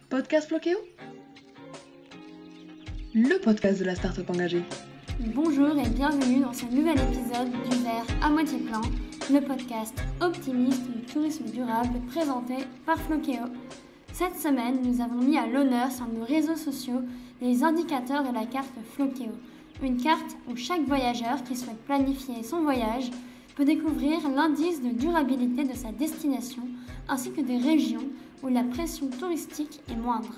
Podcast Flokéo, le podcast de la start-up engagée. Bonjour et bienvenue dans ce nouvel épisode du verre à moitié plein, le podcast optimiste du tourisme durable présenté par Flokéo. Cette semaine, nous avons mis à l'honneur sur nos réseaux sociaux les indicateurs de la carte Flokéo. Une carte où chaque voyageur qui souhaite planifier son voyage peut découvrir l'indice de durabilité de sa destination ainsi que des régions où la pression touristique est moindre.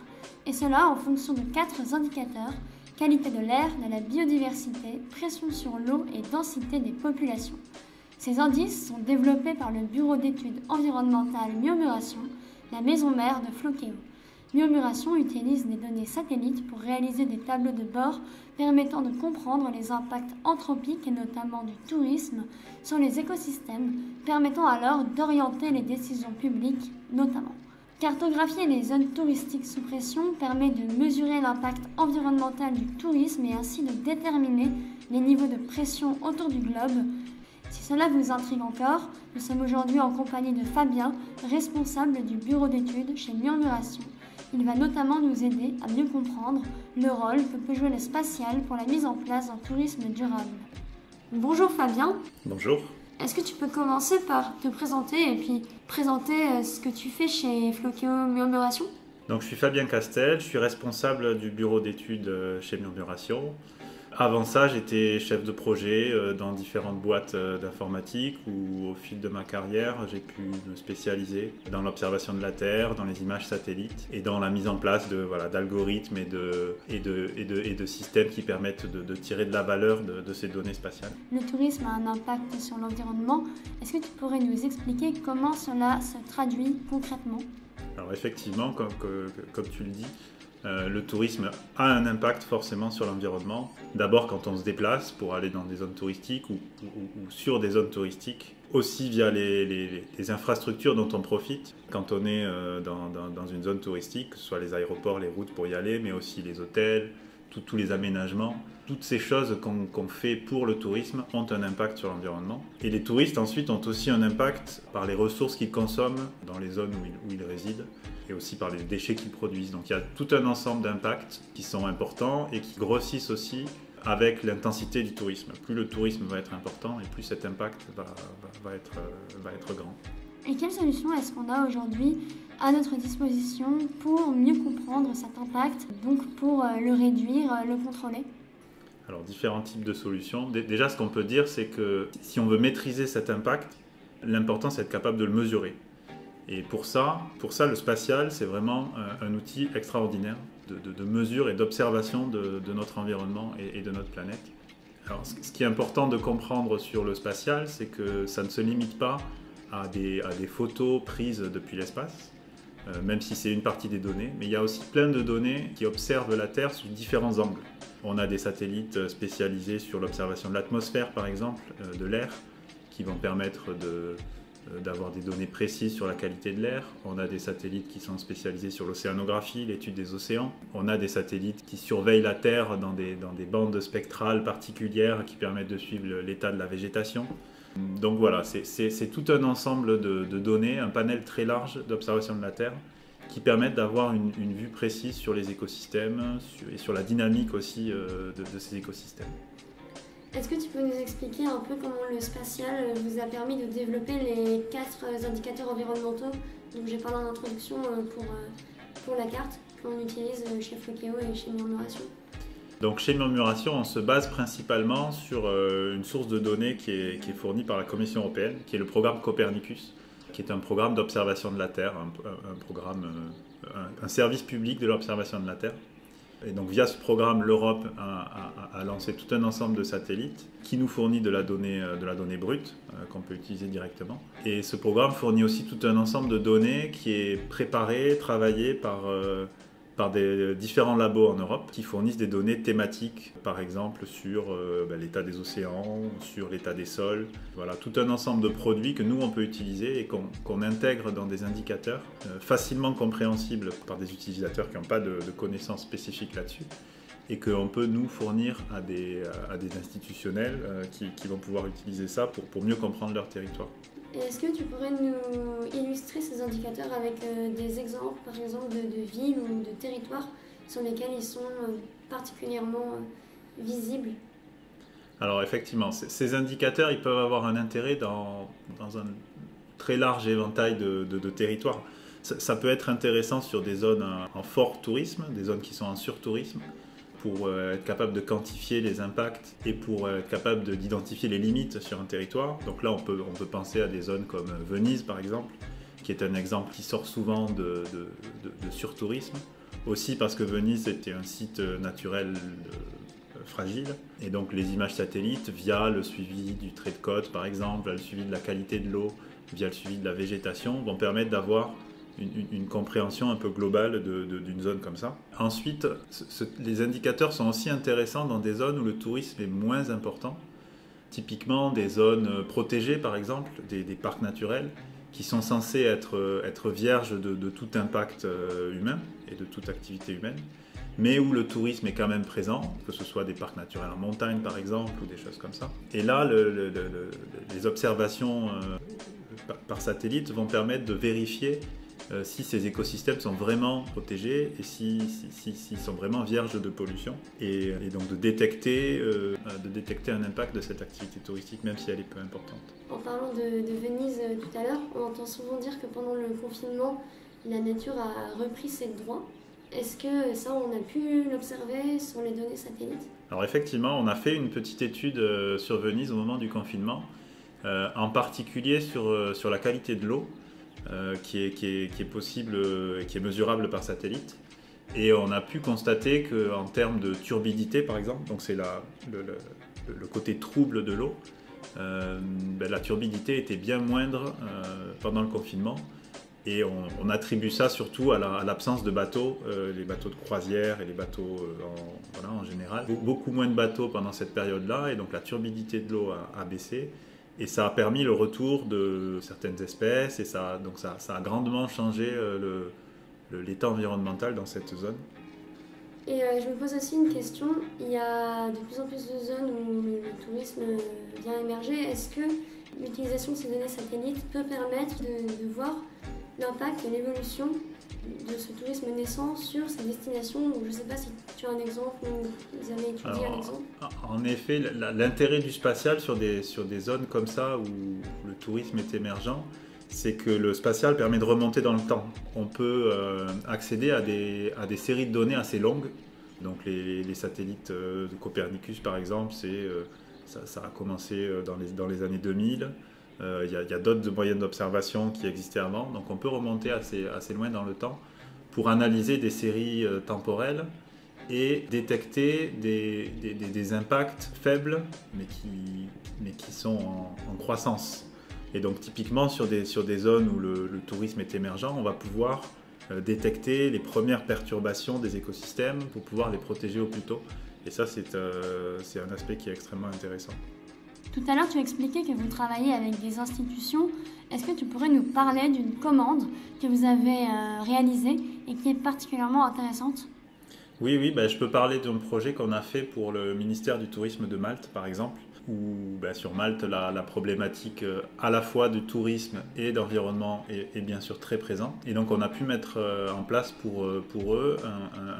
Et cela en fonction de 4 indicateurs: qualité de l'air, de la biodiversité, pression sur l'eau et densité des populations. Ces indices sont développés par le Bureau d'études environnementales Murmuration, la maison mère de Flokéo. Murmuration utilise des données satellites pour réaliser des tableaux de bord permettant de comprendre les impacts anthropiques et notamment du tourisme sur les écosystèmes, permettant alors d'orienter les décisions publiques notamment. Cartographier les zones touristiques sous pression permet de mesurer l'impact environnemental du tourisme et ainsi de déterminer les niveaux de pression autour du globe. Si cela vous intrigue encore, nous sommes aujourd'hui en compagnie de Fabien, responsable du bureau d'études chez Murmuration. Il va notamment nous aider à mieux comprendre le rôle que peut jouer le spatial pour la mise en place d'un tourisme durable. Bonjour Fabien. Bonjour. Est-ce que tu peux commencer par te présenter et puis présenter ce que tu fais chez Flokéo Murmuration ? Donc, je suis Fabien Castel, je suis responsable du bureau d'études chez Murmuration. Avant ça, j'étais chef de projet dans différentes boîtes d'informatique où, au fil de ma carrière, j'ai pu me spécialiser dans l'observation de la Terre, dans les images satellites et dans la mise en place d'algorithmes et de systèmes qui permettent de tirer de la valeur de ces données spatiales. Le tourisme a un impact sur l'environnement. Est-ce que tu pourrais nous expliquer comment cela se traduit concrètement ? Alors effectivement, comme tu le dis, le tourisme a un impact forcément sur l'environnement. D'abord quand on se déplace pour aller dans des zones touristiques ou sur des zones touristiques, aussi via les infrastructures dont on profite quand on est dans une zone touristique, que ce soit les aéroports, les routes pour y aller, mais aussi les hôtels, tous les aménagements. Toutes ces choses qu'on fait pour le tourisme ont un impact sur l'environnement. Et les touristes ensuite ont aussi un impact par les ressources qu'ils consomment dans les zones où ils résident et aussi par les déchets qu'ils produisent. Donc il y a tout un ensemble d'impacts qui sont importants et qui grossissent aussi avec l'intensité du tourisme. Plus le tourisme va être important et plus cet impact va être grand. Et quelles solutions est-ce qu'on a aujourd'hui à notre disposition pour mieux comprendre cet impact, donc pour le réduire, le contrôler ? Alors, différents types de solutions. Déjà, ce qu'on peut dire, c'est que si on veut maîtriser cet impact, l'important, c'est d'être capable de le mesurer. Et pour ça, le spatial, c'est vraiment un outil extraordinaire de mesure et d'observation de notre environnement et de notre planète. Alors, ce qui est important de comprendre sur le spatial, c'est que ça ne se limite pas à des photos prises depuis l'espace, même si c'est une partie des données, mais il y a aussi plein de données qui observent la Terre sous différents angles. On a des satellites spécialisés sur l'observation de l'atmosphère, par exemple, de l'air, qui vont permettre d'avoir des données précises sur la qualité de l'air. On a des satellites qui sont spécialisés sur l'océanographie, l'étude des océans. On a des satellites qui surveillent la Terre dans des bandes spectrales particulières qui permettent de suivre l'état de la végétation. Donc voilà, c'est tout un ensemble de données, un panel très large d'observation de la Terre qui permettent d'avoir une vue précise sur les écosystèmes et sur la dynamique aussi de ces écosystèmes. Est-ce que tu peux nous expliquer un peu comment le spatial vous a permis de développer les 4 indicateurs environnementaux dont j'ai parlé en introduction pour la carte qu'on utilise chez Flokéo et chez Murmuration ? Donc chez Murmuration, on se base principalement sur une source de données qui est fournie par la Commission européenne, qui est le programme Copernicus, qui est un programme d'observation de la Terre, un service public de l'observation de la Terre. Et donc via ce programme, l'Europe a lancé tout un ensemble de satellites qui nous fournit de la donnée brute qu'on peut utiliser directement. Et ce programme fournit aussi tout un ensemble de données qui est préparé, travaillé par des différents labos en Europe qui fournissent des données thématiques, par exemple sur l'état des océans, sur l'état des sols. Voilà, tout un ensemble de produits que nous on peut utiliser et qu'on intègre dans des indicateurs facilement compréhensibles par des utilisateurs qui n'ont pas de connaissances spécifiques là-dessus et qu'on peut nous fournir à des institutionnels qui vont pouvoir utiliser ça pour mieux comprendre leur territoire. Et est-ce que tu pourrais nous illustrer ces indicateurs avec des exemples, par exemple, de villes ou de territoires sur lesquels ils sont particulièrement visibles? Alors effectivement, ces indicateurs ils peuvent avoir un intérêt dans un très large éventail de territoires. Ça peut être intéressant sur des zones en fort tourisme, des zones qui sont en surtourisme, pour être capable de quantifier les impacts et pour être capable d'identifier les limites sur un territoire. Donc là, on peut penser à des zones comme Venise, par exemple, qui est un exemple qui sort souvent de surtourisme. Aussi parce que Venise était un site naturel fragile. Et donc les images satellites, via le suivi du trait de côte, par exemple, le suivi de la qualité de l'eau, via le suivi de la végétation, vont permettre d'avoir une compréhension un peu globale d'une zone comme ça. Ensuite, les indicateurs sont aussi intéressants dans des zones où le tourisme est moins important. Typiquement des zones protégées, par exemple, des parcs naturels, qui sont censés être vierges de tout impact humain et de toute activité humaine, mais où le tourisme est quand même présent, que ce soit des parcs naturels en montagne, par exemple, ou des choses comme ça. Et là, les observations par satellite vont permettre de vérifier si ces écosystèmes sont vraiment protégés et s'ils sont vraiment vierges de pollution, et donc de détecter un impact de cette activité touristique, même si elle est peu importante. En parlant de Venise tout à l'heure, on entend souvent dire que pendant le confinement, la nature a repris ses droits. Est-ce que ça, on a pu l'observer sur les données satellites? Alors effectivement, on a fait une petite étude sur Venise au moment du confinement, en particulier sur la qualité de l'eau, qui est possible et qui est mesurable par satellite. Et on a pu constater qu'en termes de turbidité, par exemple, donc c'est le côté trouble de l'eau, la turbidité était bien moindre pendant le confinement. Et on attribue ça surtout à l'absence de bateaux, les bateaux de croisière et les bateaux en général. Beaucoup moins de bateaux pendant cette période-là, et donc la turbidité de l'eau a baissé. Et ça a permis le retour de certaines espèces, et ça a grandement changé l'état environnemental dans cette zone. Et je me pose aussi une question, il y a de plus en plus de zones où le tourisme vient émerger. Est-ce que l'utilisation de ces données satellites peut permettre de voir l'impact et l'évolution de ce tourisme naissant sur ces destinations? Je ne sais pas si tu as un exemple ou vous avez étudié un exemple. En effet, l'intérêt du spatial sur des zones comme ça où le tourisme est émergent, c'est que le spatial permet de remonter dans le temps. On peut accéder à des séries de données assez longues. Donc les satellites de Copernicus, par exemple, ça a commencé dans les années 2000. Il y a d'autres moyens d'observation qui existaient avant. Donc on peut remonter assez loin dans le temps pour analyser des séries temporelles et détecter des impacts faibles, mais qui sont en croissance. Et donc typiquement sur des zones où le tourisme est émergent, on va pouvoir détecter les premières perturbations des écosystèmes pour pouvoir les protéger au plus tôt. Et ça, c'est un aspect qui est extrêmement intéressant. Tout à l'heure, tu expliquais que vous travaillez avec des institutions. Est-ce que tu pourrais nous parler d'une commande que vous avez réalisée et qui est particulièrement intéressante? Oui, je peux parler d'un projet qu'on a fait pour le ministère du Tourisme de Malte, par exemple, où sur Malte, la problématique à la fois du tourisme et d'environnement est bien sûr très présente. Et donc on a pu mettre en place pour eux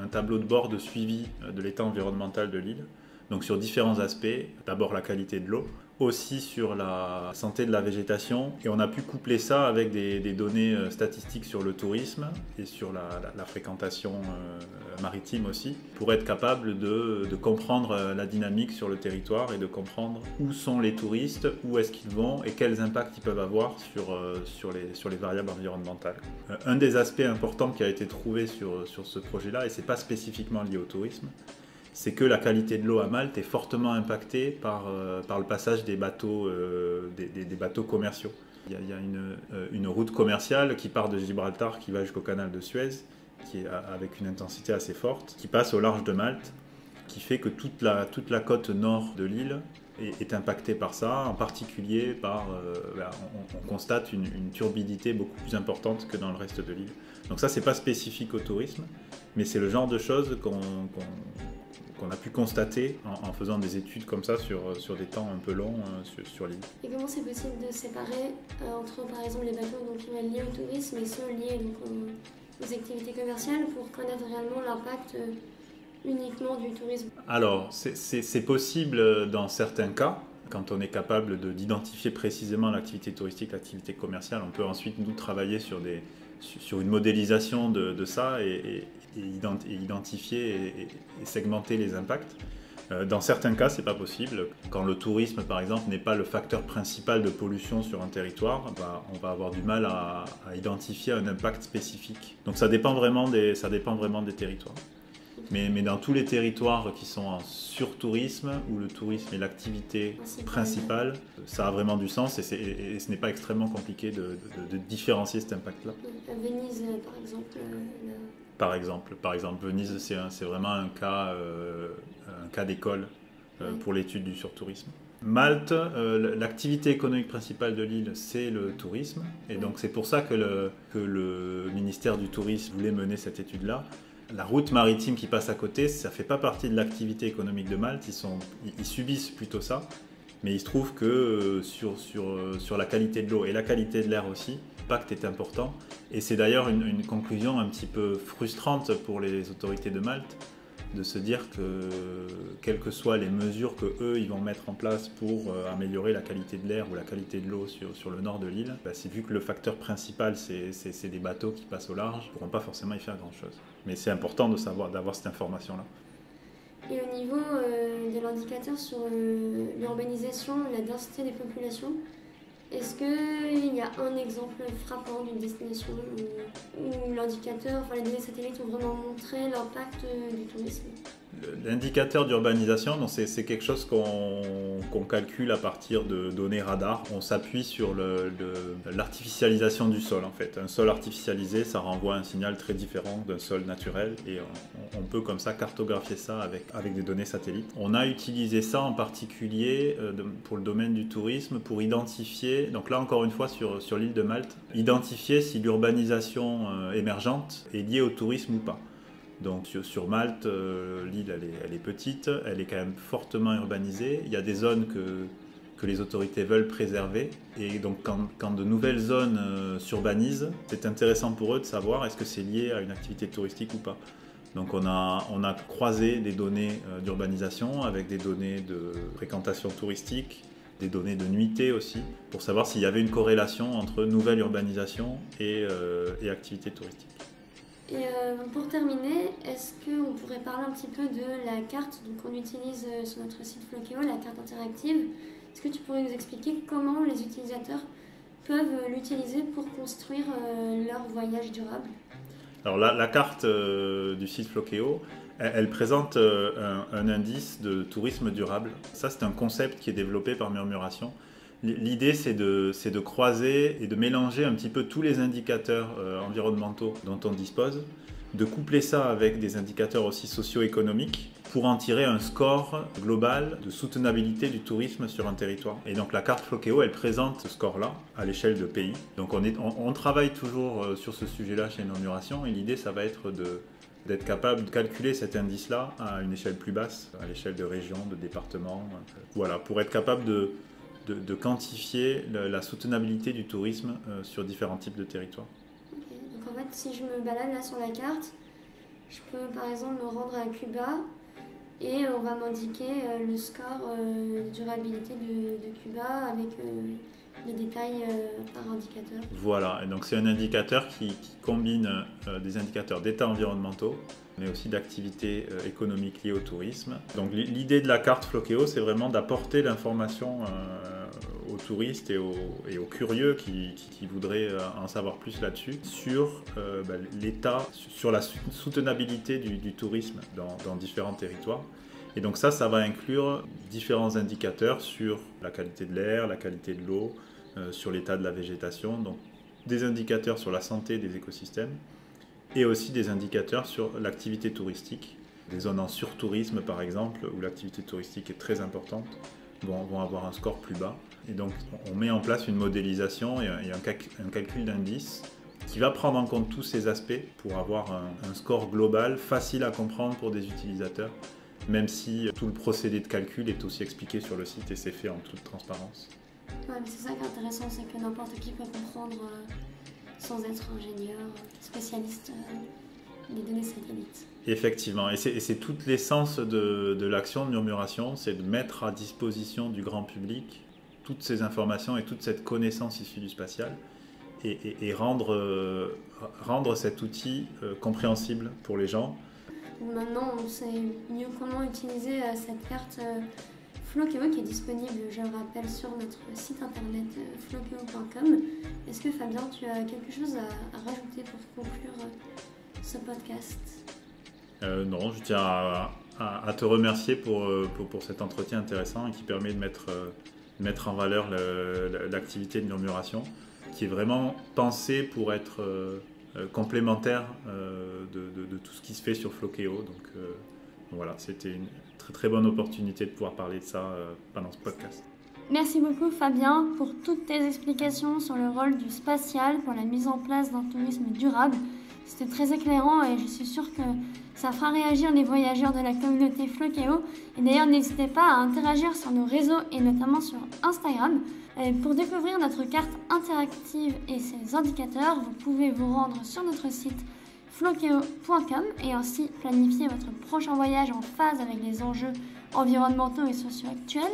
un tableau de bord de suivi de l'état environnemental de l'île. Donc sur différents aspects, d'abord la qualité de l'eau, aussi sur la santé de la végétation, et on a pu coupler ça avec des données statistiques sur le tourisme et sur la fréquentation maritime aussi, pour être capable de comprendre la dynamique sur le territoire et de comprendre où sont les touristes, où est-ce qu'ils vont et quels impacts ils peuvent avoir sur les variables environnementales. Un des aspects importants qui a été trouvé sur ce projet-là, et c'est pas spécifiquement lié au tourisme, c'est que la qualité de l'eau à Malte est fortement impactée par le passage des bateaux, des bateaux commerciaux. Il y a une route commerciale qui part de Gibraltar, qui va jusqu'au canal de Suez, qui est avec une intensité assez forte, qui passe au large de Malte, qui fait que toute la côte nord de l'île est impactée par ça, en particulier on constate une turbidité beaucoup plus importante que dans le reste de l'île. Donc ça, c'est pas spécifique au tourisme, mais c'est le genre de choses qu'on a pu constater en faisant des études comme ça sur des temps un peu longs sur l'île. Et comment c'est possible de séparer entre par exemple les bateaux donc, liés au tourisme et ceux liés donc, aux activités commerciales pour connaître réellement l'impact uniquement du tourisme? Alors, c'est possible dans certains cas. Quand on est capable d'identifier précisément l'activité touristique, l'activité commerciale, on peut ensuite nous travailler sur une modélisation de ça et identifier et segmenter les impacts. Dans certains cas, ce n'est pas possible. Quand le tourisme, par exemple, n'est pas le facteur principal de pollution sur un territoire, on va avoir du mal à identifier un impact spécifique. Donc ça dépend vraiment des territoires. Mais dans tous les territoires qui sont en surtourisme, où le tourisme est l'activité principale, ça a vraiment du sens et ce n'est pas extrêmement compliqué de différencier cet impact-là. Venise, par exemple. Par exemple, Venise, c'est vraiment un cas d'école pour l'étude du surtourisme. Malte, l'activité économique principale de l'île, c'est le tourisme. Et donc c'est pour ça que le ministère du Tourisme voulait mener cette étude-là. La route maritime qui passe à côté, ça ne fait pas partie de l'activité économique de Malte, ils subissent plutôt ça, mais il se trouve que sur la qualité de l'eau et la qualité de l'air aussi, l'impact est important. Et c'est d'ailleurs une conclusion un petit peu frustrante pour les autorités de Malte, de se dire que quelles que soient les mesures qu'eux ils vont mettre en place pour améliorer la qualité de l'air ou la qualité de l'eau sur le nord de l'île, c'est vu que le facteur principal c'est des bateaux qui passent au large, ils ne pourront pas forcément y faire grand chose. Mais c'est important d'avoir cette information-là. Et au niveau de l'indicateur sur l'urbanisation, la densité des populations, est-ce qu'il y a un exemple frappant d'une destination où l'indicateur, enfin les données satellites ont vraiment montré l'impact du tourisme? L'indicateur d'urbanisation, c'est quelque chose qu'on calcule à partir de données radar. On s'appuie sur l'artificialisation du sol en fait. Un sol artificialisé, ça renvoie un signal très différent d'un sol naturel et on peut comme ça cartographier ça avec des données satellites. On a utilisé ça en particulier pour le domaine du tourisme pour identifier, donc là encore une fois sur l'île de Malte, identifier si l'urbanisation émergente est liée au tourisme ou pas. Donc sur Malte, l'île elle est petite, elle est quand même fortement urbanisée. Il y a des zones que les autorités veulent préserver. Et donc quand de nouvelles zones s'urbanisent, c'est intéressant pour eux de savoir est-ce que c'est lié à une activité touristique ou pas. Donc on a croisé des données d'urbanisation avec des données de fréquentation touristique, des données de nuitée aussi, pour savoir s'il y avait une corrélation entre nouvelle urbanisation et activité touristique. Et pour terminer, est-ce qu'on pourrait parler un petit peu de la carte qu'on utilise sur notre site Flokeo, la carte interactive? Est-ce que tu pourrais nous expliquer comment les utilisateurs peuvent l'utiliser pour construire leur voyage durable? Alors la carte du site Flokeo, elle présente un indice de tourisme durable. Ça, c'est un concept qui est développé par Murmuration. L'idée, c'est de croiser et de mélanger un petit peu tous les indicateurs environnementaux dont on dispose, de coupler ça avec des indicateurs aussi socio-économiques pour en tirer un score global de soutenabilité du tourisme sur un territoire. Et donc la carte Flokeo, elle présente ce score-là à l'échelle de pays. Donc on travaille toujours sur ce sujet-là chez Murmuration et l'idée, ça va être d'être capable de calculer cet indice-là à une échelle plus basse, à l'échelle de régions, de départements. Voilà, pour être capable de quantifier la soutenabilité du tourisme sur différents types de territoires. Okay. Donc en fait, si je me balade là sur la carte, je peux par exemple me rendre à Cuba et on va m'indiquer le score de durabilité de Cuba avec les détails par indicateur. Voilà, et donc c'est un indicateur qui combine des indicateurs d'état environnementaux, mais aussi d'activités économiques liées au tourisme. Donc l'idée de la carte Flokeo, c'est vraiment d'apporter l'information aux touristes et aux curieux qui voudraient en savoir plus là-dessus, sur l'état, sur la soutenabilité du tourisme dans différents territoires. Et donc ça va inclure différents indicateurs sur la qualité de l'air, la qualité de l'eau, sur l'état de la végétation, donc des indicateurs sur la santé des écosystèmes, et aussi des indicateurs sur l'activité touristique. Des zones en surtourisme par exemple, où l'activité touristique est très importante, vont avoir un score plus bas. Et donc on met en place une modélisation et un calcul d'indice qui va prendre en compte tous ces aspects pour avoir un score global facile à comprendre pour des utilisateurs même si tout le procédé de calcul est aussi expliqué sur le site et c'est fait en toute transparence. Ouais, mais c'est ça qui est intéressant, c'est que n'importe qui peut comprendre sans être ingénieur, spécialiste des données satellites. Effectivement, et c'est toute l'essence de l'action de Murmuration, c'est de mettre à disposition du grand public toutes ces informations et toute cette connaissance issue du spatial et rendre cet outil compréhensible pour les gens. Maintenant, on sait mieux comment utiliser cette carte Flokeo qui est disponible, je le rappelle, sur notre site internet flokeo.com. Est-ce que Fabien, tu as quelque chose à rajouter pour conclure ce podcast ? Non, je tiens à te remercier pour cet entretien intéressant et qui permet de mettre en valeur l'activité de Murmuration, qui est vraiment pensée pour être complémentaire de tout ce qui se fait sur Flokeo. Donc voilà, c'était une très très bonne opportunité de pouvoir parler de ça pendant ce podcast. Merci beaucoup Fabien pour toutes tes explications sur le rôle du spatial pour la mise en place d'un tourisme durable. C'était très éclairant et je suis sûre que ça fera réagir les voyageurs de la communauté Flokeo. Et d'ailleurs, n'hésitez pas à interagir sur nos réseaux et notamment sur Instagram. Pour découvrir notre carte interactive et ses indicateurs, vous pouvez vous rendre sur notre site flokeo.com et ainsi planifier votre prochain voyage en phase avec les enjeux environnementaux et sociaux actuels.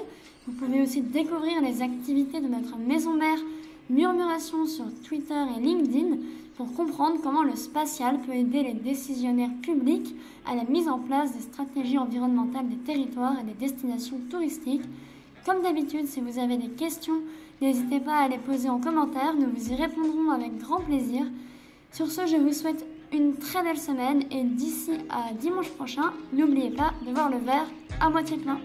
Vous pouvez aussi découvrir les activités de notre maison mère Murmuration sur Twitter et LinkedIn pour comprendre comment le spatial peut aider les décisionnaires publics à la mise en place des stratégies environnementales des territoires et des destinations touristiques. Comme d'habitude, si vous avez des questions, n'hésitez pas à les poser en commentaire, nous vous y répondrons avec grand plaisir. Sur ce, je vous souhaite une très belle semaine et d'ici à dimanche prochain, n'oubliez pas de voir le verre à moitié plein.